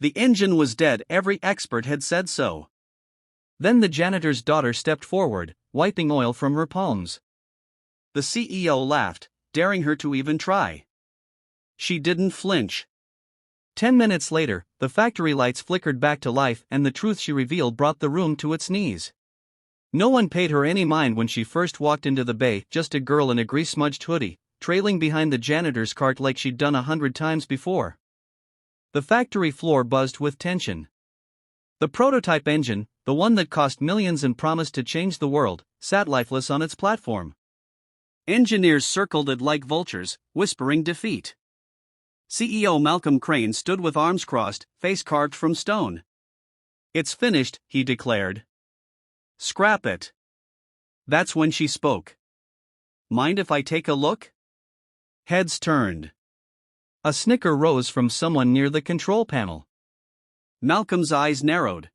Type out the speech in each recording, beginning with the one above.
The engine was dead, every expert had said so. Then the janitor's daughter stepped forward, wiping oil from her palms. The CEO laughed, daring her to even try. She didn't flinch. 10 minutes later, the factory lights flickered back to life and the truth she revealed brought the room to its knees. No one paid her any mind when she first walked into the bay, just a girl in a grease-smudged hoodie, trailing behind the janitor's cart like she'd done 100 times before. The factory floor buzzed with tension. The prototype engine, the one that cost millions and promised to change the world, sat lifeless on its platform. Engineers circled it like vultures, whispering defeat. CEO Malcolm Crane stood with arms crossed, face carved from stone. "It's finished," he declared. "Scrap it." That's when she spoke. "Mind if I take a look?" Heads turned. A snicker rose from someone near the control panel. Malcolm's eyes narrowed.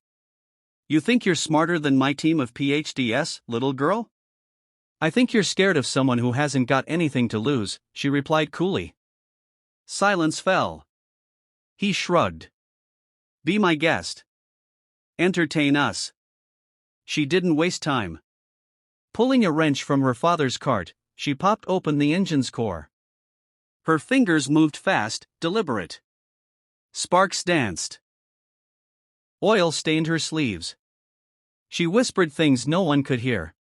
"You think you're smarter than my team of PhDs, little girl?" "I think you're scared of someone who hasn't got anything to lose," she replied coolly. Silence fell. He shrugged. "Be my guest. Entertain us." She didn't waste time. Pulling a wrench from her father's cart, she popped open the engine's core. Her fingers moved fast, deliberate. Sparks danced. Oil stained her sleeves. She whispered things no one could hear.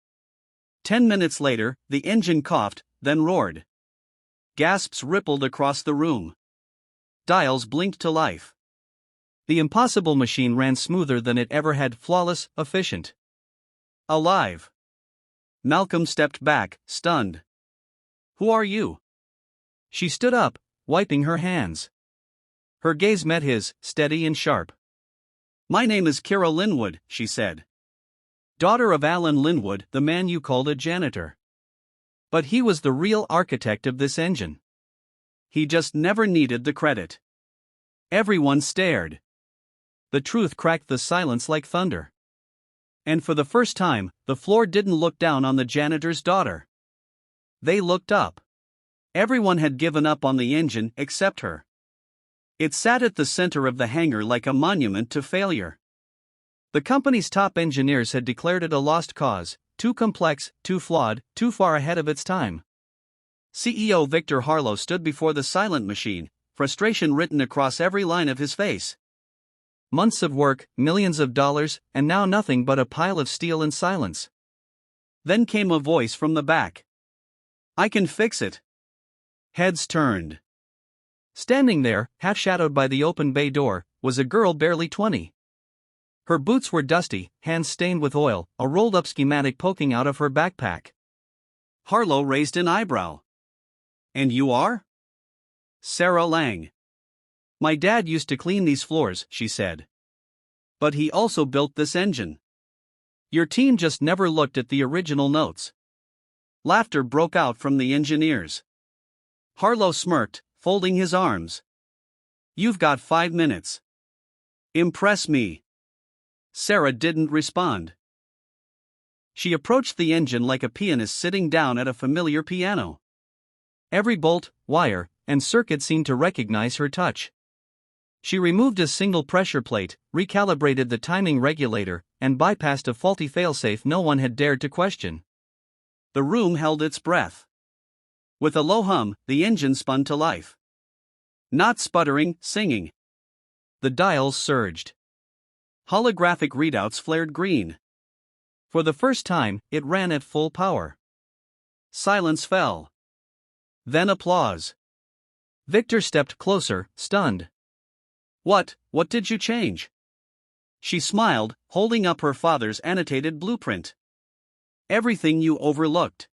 10 minutes later, the engine coughed, then roared. Gasps rippled across the room. Dials blinked to life. The impossible machine ran smoother than it ever had, flawless, efficient. Alive. Malcolm stepped back, stunned. "Who are you?" She stood up, wiping her hands. Her gaze met his, steady and sharp. "My name is Kira Linwood," she said. "Daughter of Alan Linwood, the man you called a janitor." But he was the real architect of this engine. He just never needed the credit. Everyone stared. The truth cracked the silence like thunder. And for the first time, the floor didn't look down on the janitor's daughter. They looked up. Everyone had given up on the engine except her. It sat at the center of the hangar like a monument to failure. The company's top engineers had declared it a lost cause, too complex, too flawed, too far ahead of its time. CEO Victor Harlow stood before the silent machine, frustration written across every line of his face. Months of work, millions of dollars, and now nothing but a pile of steel and silence. Then came a voice from the back. "I can fix it." Heads turned. Standing there, half-shadowed by the open bay door, was a girl barely 20. Her boots were dusty, hands stained with oil, a rolled-up schematic poking out of her backpack. Harlow raised an eyebrow. "And you are?" "Sarah Lang. My dad used to clean these floors," she said. "But he also built this engine." "Your team just never looked at the original notes." Laughter broke out from the engineers. Harlow smirked, folding his arms. "You've got 5 minutes. Impress me." Sarah didn't respond. She approached the engine like a pianist sitting down at a familiar piano. Every bolt, wire, and circuit seemed to recognize her touch. She removed a single pressure plate, recalibrated the timing regulator, and bypassed a faulty failsafe no one had dared to question. The room held its breath. With a low hum, the engine spun to life. Not sputtering, singing. The dials surged. Holographic readouts flared green. For the first time, it ran at full power. Silence fell. Then applause. Victor stepped closer, stunned. What did you change?" She smiled, holding up her father's annotated blueprint. "Everything you overlooked."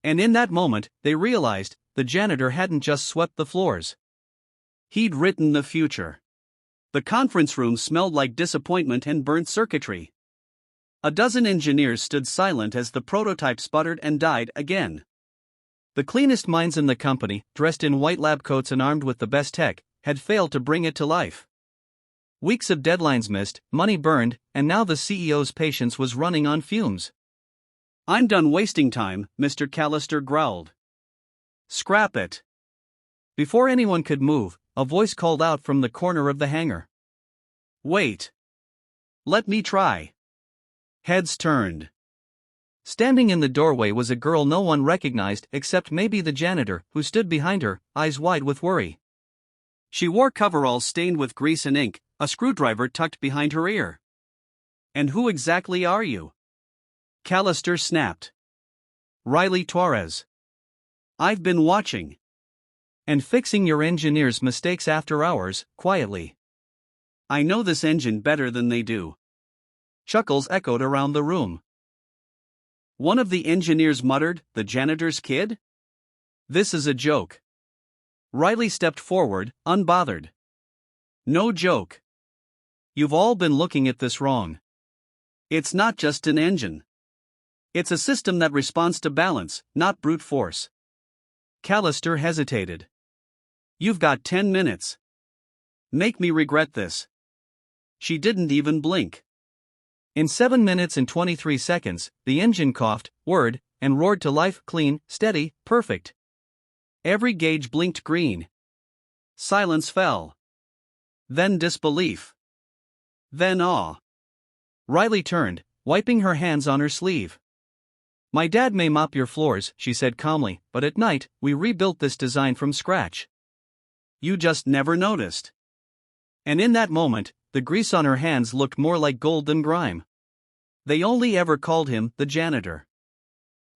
And in that moment, they realized, the janitor hadn't just swept the floors. He'd written the future. The conference room smelled like disappointment and burnt circuitry. A dozen engineers stood silent as the prototype sputtered and died again. The cleanest minds in the company, dressed in white lab coats and armed with the best tech, had failed to bring it to life. Weeks of deadlines missed, money burned, and now the CEO's patience was running on fumes. "I'm done wasting time," Mr. Callister growled. "Scrap it." Before anyone could move, a voice called out from the corner of the hangar. Wait. Let me try. Heads turned. Standing in the doorway was a girl no one recognized except maybe the janitor, who stood behind her, eyes wide with worry. She wore coveralls stained with grease and ink, a screwdriver tucked behind her ear. And who exactly are you? Callister snapped. Riley Torres. I've been watching. And fixing your engineer's mistakes after hours, quietly. I know this engine better than they do. Chuckles echoed around the room. One of the engineers muttered, the janitor's kid? This is a joke. Riley stepped forward, unbothered. No joke. You've all been looking at this wrong. It's not just an engine. It's a system that responds to balance, not brute force. Callister hesitated. You've got 10 minutes. Make me regret this. She didn't even blink. In 7 minutes and 23 seconds, the engine coughed, whirred, and roared to life, clean, steady, perfect. Every gauge blinked green. Silence fell. Then disbelief. Then awe. Riley turned, wiping her hands on her sleeve. My dad may mop your floors, she said calmly, but at night, we rebuilt this design from scratch. You just never noticed. And in that moment, the grease on her hands looked more like gold than grime. They only ever called him the janitor.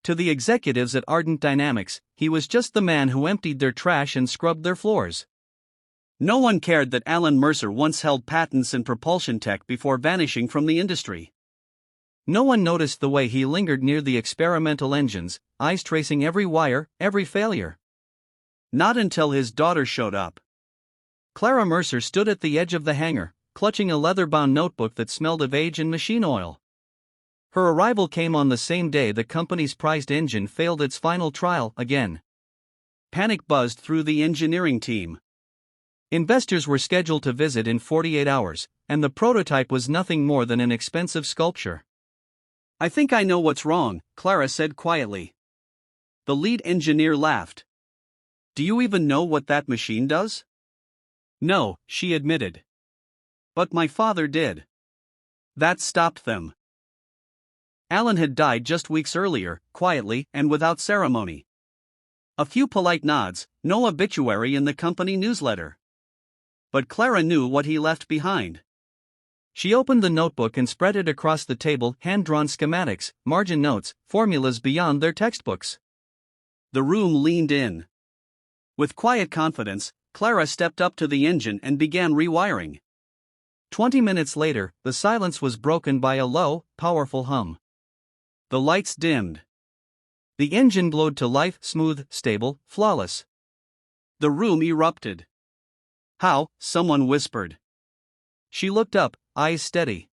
To the executives at Ardent Dynamics, he was just the man who emptied their trash and scrubbed their floors. No one cared that Alan Mercer once held patents in propulsion tech before vanishing from the industry. No one noticed the way he lingered near the experimental engines, eyes tracing every wire, every failure. Not until his daughter showed up. Clara Mercer stood at the edge of the hangar, clutching a leather-bound notebook that smelled of age and machine oil. Her arrival came on the same day the company's prized engine failed its final trial again. Panic buzzed through the engineering team. Investors were scheduled to visit in 48 hours, and the prototype was nothing more than an expensive sculpture. I think I know what's wrong, Clara said quietly. The lead engineer laughed. Do you even know what that machine does? No, she admitted. But my father did. That stopped them. Alan had died just weeks earlier, quietly and without ceremony. A few polite nods, no obituary in the company newsletter. But Clara knew what he left behind. She opened the notebook and spread it across the table, hand-drawn schematics, margin notes, formulas beyond their textbooks. The room leaned in. With quiet confidence, Clara stepped up to the engine and began rewiring. 20 minutes later, the silence was broken by a low, powerful hum. The lights dimmed. The engine glowed to life, smooth, stable, flawless. The room erupted. How? Someone whispered. She looked up, eyes steady.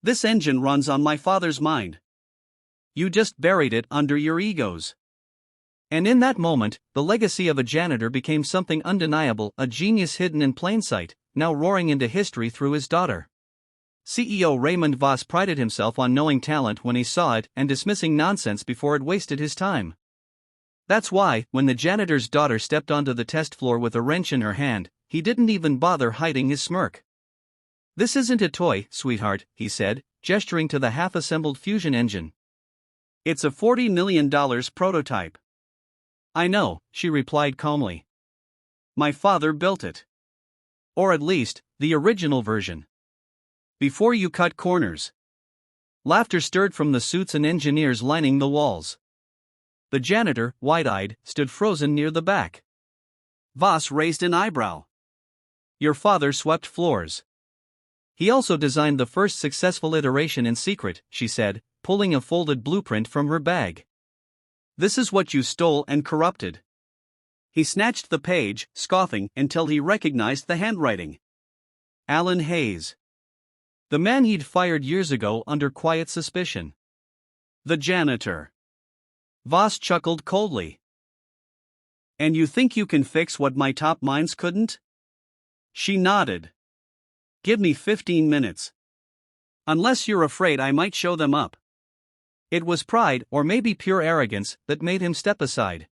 This engine runs on my father's mind. You just buried it under your egos. And in that moment, the legacy of a janitor became something undeniable, a genius hidden in plain sight, now roaring into history through his daughter. CEO Raymond Voss prided himself on knowing talent when he saw it and dismissing nonsense before it wasted his time. That's why, when the janitor's daughter stepped onto the test floor with a wrench in her hand, he didn't even bother hiding his smirk. This isn't a toy, sweetheart, he said, gesturing to the half-assembled fusion engine. It's a $40 million prototype. I know, she replied calmly. My father built it. Or at least, the original version. Before you cut corners. Laughter stirred from the suits and engineers lining the walls. The janitor, wide-eyed, stood frozen near the back. Voss raised an eyebrow. Your father swept floors. He also designed the first successful iteration in secret, she said, pulling a folded blueprint from her bag. This is what you stole and corrupted. He snatched the page, scoffing, until he recognized the handwriting. Alan Hayes. The man he'd fired years ago under quiet suspicion. The janitor. Voss chuckled coldly. And you think you can fix what my top minds couldn't? She nodded. Give me 15 minutes. Unless you're afraid I might show them up. It was pride, or maybe pure arrogance, that made him step aside.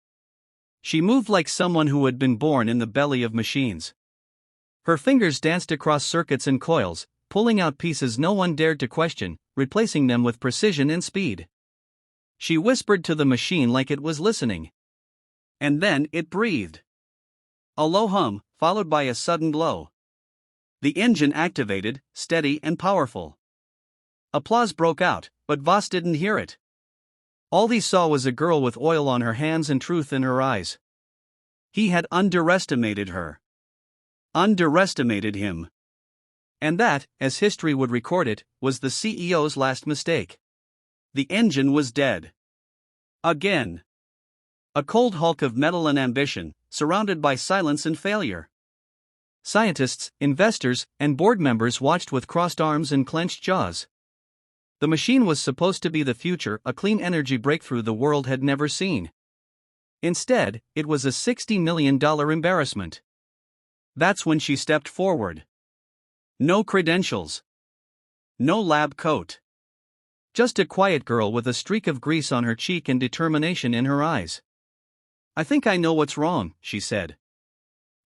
She moved like someone who had been born in the belly of machines. Her fingers danced across circuits and coils, pulling out pieces no one dared to question, replacing them with precision and speed. She whispered to the machine like it was listening. And then it breathed. A low hum, followed by a sudden blow. The engine activated, steady and powerful. Applause broke out, but Voss didn't hear it. All he saw was a girl with oil on her hands and truth in her eyes. He had underestimated her. Underestimated him. And that, as history would record it, was the CEO's last mistake. The engine was dead. Again. A cold hulk of metal and ambition, surrounded by silence and failure. Scientists, investors, and board members watched with crossed arms and clenched jaws. The machine was supposed to be the future, a clean energy breakthrough the world had never seen. Instead, it was a $60 million embarrassment. That's when she stepped forward. No credentials. No lab coat. Just a quiet girl with a streak of grease on her cheek and determination in her eyes. "I think I know what's wrong," she said.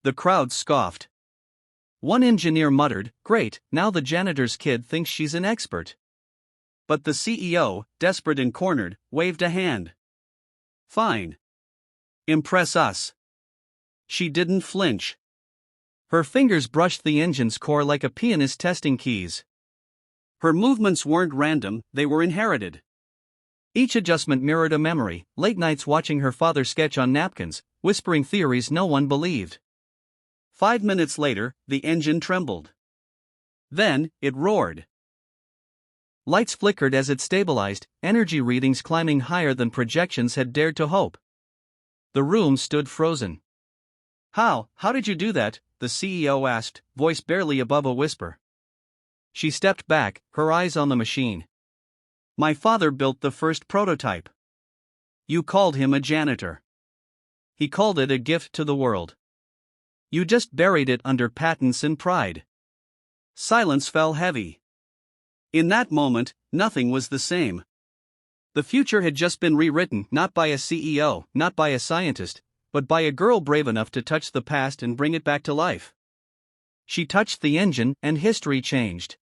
The crowd scoffed. One engineer muttered, "Great, now the janitor's kid thinks she's an expert." But the CEO, desperate and cornered, waved a hand. "Fine. Impress us." She didn't flinch. Her fingers brushed the engine's core like a pianist testing keys. Her movements weren't random, they were inherited. Each adjustment mirrored a memory, late nights watching her father sketch on napkins, whispering theories no one believed. 5 minutes later, the engine trembled. Then, it roared. Lights flickered as it stabilized, energy readings climbing higher than projections had dared to hope. The room stood frozen. How did you do that?" the CEO asked, voice barely above a whisper. She stepped back, her eyes on the machine. "My father built the first prototype. You called him a janitor. He called it a gift to the world. You just buried it under patents and pride." Silence fell heavy. In that moment, nothing was the same. The future had just been rewritten, not by a CEO, not by a scientist, but by a girl brave enough to touch the past and bring it back to life. She touched the engine, and history changed.